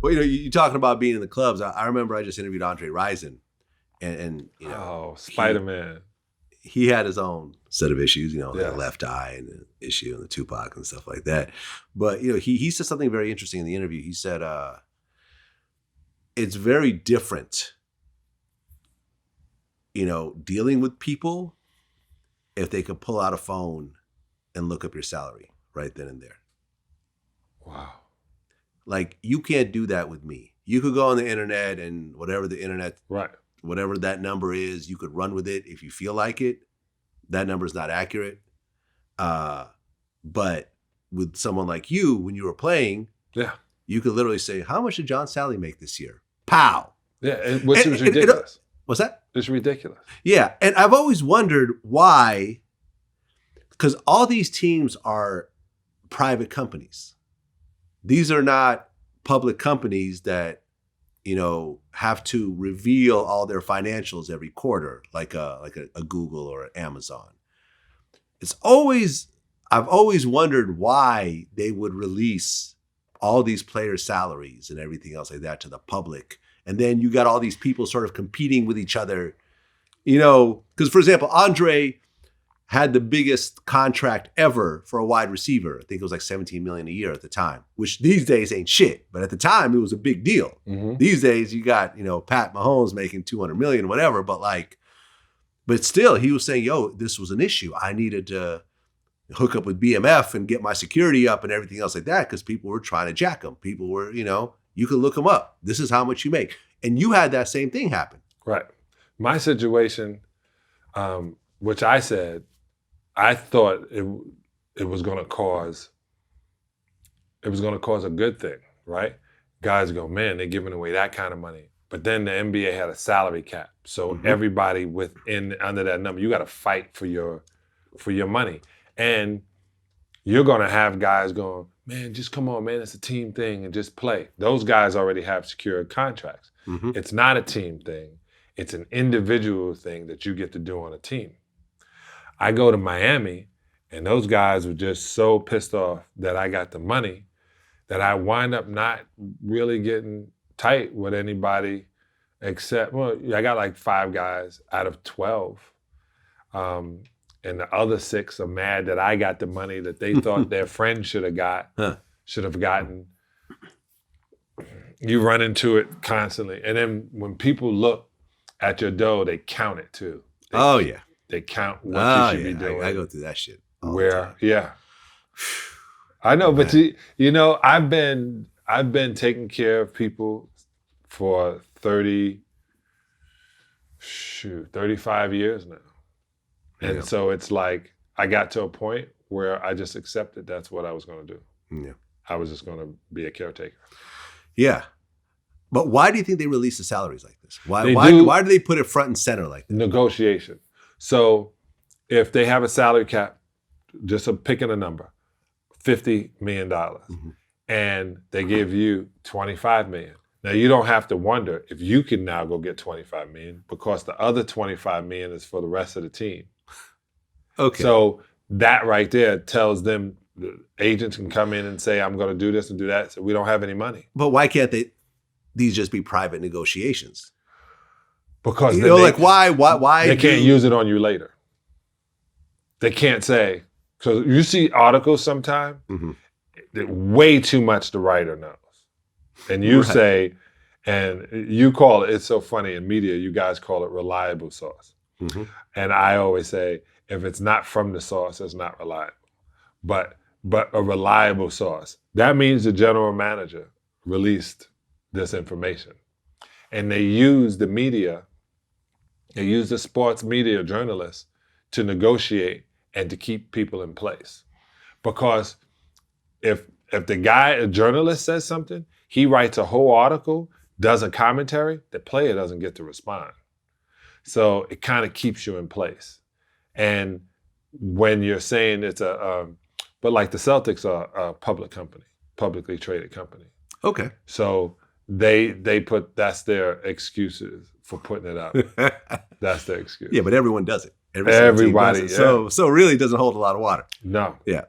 Well, you talking about being in the clubs. I remember I just interviewed Andre Rison, and Spider-Man. He had his own set of issues, Yes. the left eye and the issue and the Tupac and stuff like that. But, he said something very interesting in the interview. He said, it's very different, dealing with people if they could pull out a phone and look up your salary right then and there. Wow. Like, you can't do that with me. You could go on the internet and whatever the internet, right, whatever that number is, you could run with it if you feel like it. That number is not accurate. But with someone like you, when you were playing, you could literally say, how much did John Salley make this year? Pow. Yeah, which is ridiculous. What's that? It's ridiculous. Yeah, and I've always wondered why, because all these teams are private companies. These are not public companies that, have to reveal all their financials every quarter, like a Google or an Amazon. I've always wondered why they would release all these players' salaries and everything else like that to the public. And then you got all these people sort of competing with each other, because, for example, Andre had the biggest contract ever for a wide receiver. I think it was like $17 million a year at the time, which these days ain't shit. But at the time, it was a big deal. Mm-hmm. These days, you got, Pat Mahomes making $200 million, whatever. But still, he was saying, this was an issue. I needed to hook up with BMF and get my security up and everything else like that because people were trying to jack him. People were, you could look him up. This is how much you make. And you had that same thing happen. Right. My situation, which I said, I thought it was going to cause a good thing, right? Guys go, man, they're giving away that kind of money. But then the NBA had a salary cap, so everybody under that number, you got to fight for your money, and you're going to have guys going, man, just come on, man, it's a team thing, and just play. Those guys already have secured contracts. Mm-hmm. It's not a team thing; it's an individual thing that you get to do on a team. I go to Miami, and those guys were just so pissed off that I got the money that I wind up not really getting tight with anybody except, I got like 5 guys out of 12. And the other 6 are mad that I got the money that they thought their friend should have gotten. You run into it constantly. And then when people look at your dough, they count it too. They count what you should be doing. I go through that shit. I know, but I've been taking care of people for 35 years now. And so it's like I got to a point where I just accepted that's what I was going to do. Yeah. I was just going to be a caretaker. Yeah. But why do you think they release the salaries like this? Why do they put it front and center like that? Negotiation. So if they have a salary cap, just picking a number, $50 million, and they give you $25 million. Now you don't have to wonder if you can now go get $25 million because the other $25 million is for the rest of the team. Okay. So that right there tells them the agents can come in and say, I'm going to do this and do that. So we don't have any money. But why can't these just be private negotiations? Because why they can't use it on you later. They can't say, because you see articles sometimes, that way too much the writer knows. And you say, and you call it's so funny in media, you guys call it reliable source. And I always say, if it's not from the source, it's not reliable. But a reliable source. That means the general manager released this information. And they use the media, they use the sports media journalists to negotiate and to keep people in place. Because if a journalist says something, he writes a whole article, does a commentary, the player doesn't get to respond. So it kind of keeps you in place. And when you're saying it's but like the Celtics are a public company, publicly traded company. Okay. So they put, that's their excuses for putting it up. That's their excuse. Yeah, but everyone does it. Everybody. Does it. So really it doesn't hold a lot of water. No. Yeah.